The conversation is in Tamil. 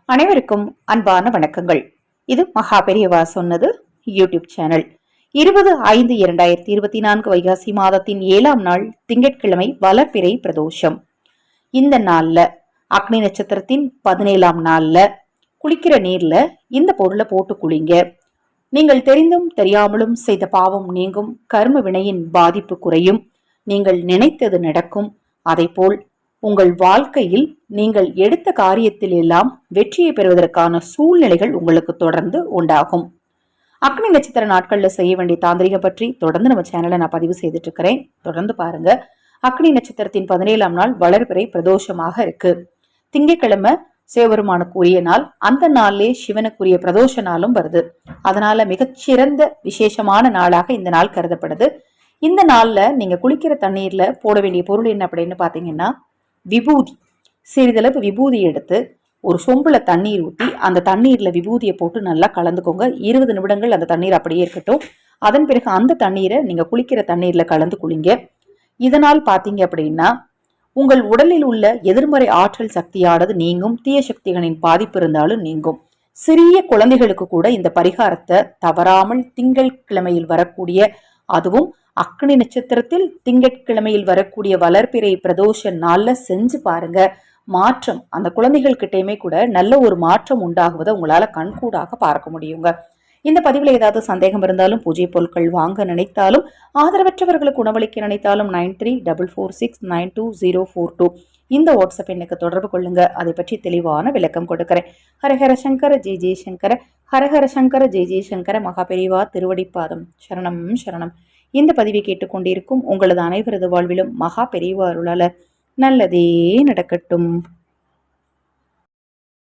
அனைவருக்கும் அன்பான வணக்கங்கள். இது மகா பெரியவா சொன்னது யூடியூப் சேனல். 20/5/2024 வைகாசி மாதத்தின் 7ஆம் நாள் திங்கட்கிழமை வளர்பிறை பிரதோஷம். இந்த நாள்ல அக்னி நட்சத்திரத்தின் 17ஆம் நாள்ல குளிக்கிற நீர்ல இந்த பொருளை போட்டு குளிங்க. நீங்கள் தெரிந்தும் தெரியாமலும் செய்த பாவம் நீங்கும், கர்ம வினையின் பாதிப்பு குறையும், நீங்கள் நினைத்தது நடக்கும். அதைப்போல் உங்கள் வாழ்க்கையில் நீங்கள் எடுத்த காரியத்தில் எல்லாம் வெற்றியை பெறுவதற்கான சூழ்நிலைகள் உங்களுக்கு தொடர்ந்து உண்டாகும். அக்னி நட்சத்திர நாட்கள்ல செய்ய வேண்டிய தாந்திரிகம் பற்றி தொடர்ந்து நம்ம சேனலை நான் பதிவு செய்துட்டு இருக்கிறேன். தொடர்ந்து பாருங்க. அக்னி நட்சத்திரத்தின் 17ஆம் நாள் வளர்பிறை பிரதோஷமாக இருக்கு. திங்கட்கிழமை சிவபெருமானுக்குரிய நாள். அந்த நாள்லே சிவனுக்குரிய பிரதோஷ நாளும் வருது. அதனால மிகச்சிறந்த விசேஷமான நாளாக இந்த நாள் கருதப்படுது. இந்த நாள்ல நீங்க குளிக்கிற தண்ணீர்ல போட வேண்டிய பொருள் என்ன அப்படின்னு பாத்தீங்கன்னா, விபூதி. சிறிதளவு விபூதி எடுத்து ஒரு சொம்புல தண்ணீர் ஊற்றி அந்த தண்ணீர்ல விபூதியை போட்டு நல்லா கலந்துக்கோங்க. 20 நிமிடங்கள் அந்த தண்ணீர் அப்படியே இருக்கட்டும். அதன் பிறகு அந்த தண்ணீரை நீங்க குளிக்கிற தண்ணீர்ல கலந்து குளிங்க. இதனால் பாத்தீங்க அப்படின்னா உங்கள் உடலில் உள்ள எதிர்மறை ஆற்றல் சக்தியானது நீங்கும், தீய சக்திகளின் பாதிப்பு இருந்தாலும் நீங்கும். சிறிய குழந்தைகளுக்கு கூட இந்த பரிகாரத்தை தவறாமல் திங்கள் கிழமையில் வரக்கூடிய, அதுவும் அக்னி நட்சத்திரத்தில் திங்கட்கிழமையில் வரக்கூடிய வளர்பிறை பிரதோஷ நாள்ல செஞ்சு பாருங்க. மாற்றம் அந்த குழந்தைகள் கிட்டயுமே கூட நல்ல ஒரு மாற்றம் உண்டாகுவதை உங்களால கண்கூடாக பார்க்க முடியுங்க. இந்த பதிவுல ஏதாவது சந்தேகம் இருந்தாலும், பூஜை பொருட்கள் வாங்க நினைத்தாலும், ஆதரவற்றவர்களுக்கு உணவளிக்க நினைத்தாலும் 9344692042 இந்த வாட்ஸ்அப் எண்ணுக்கு தொடர்பு கொள்ளுங்க. அதை பற்றி தெளிவான விளக்கம் கொடுக்கிறேன். ஹரஹர சங்கர ஜெய் ஜெய்சங்கர, ஹரஹர சங்கர ஜெய் ஜெய்சங்கர. மகா பெரிவா திருவடிப்பாதம் சரணம் சரணம். இந்த பதிவை கேட்டுக்கொண்டிருக்கும் உங்களது அனைவரது வாழ்விலும் மகா பெரிவா அருளால நல்லதே நடக்கட்டும்.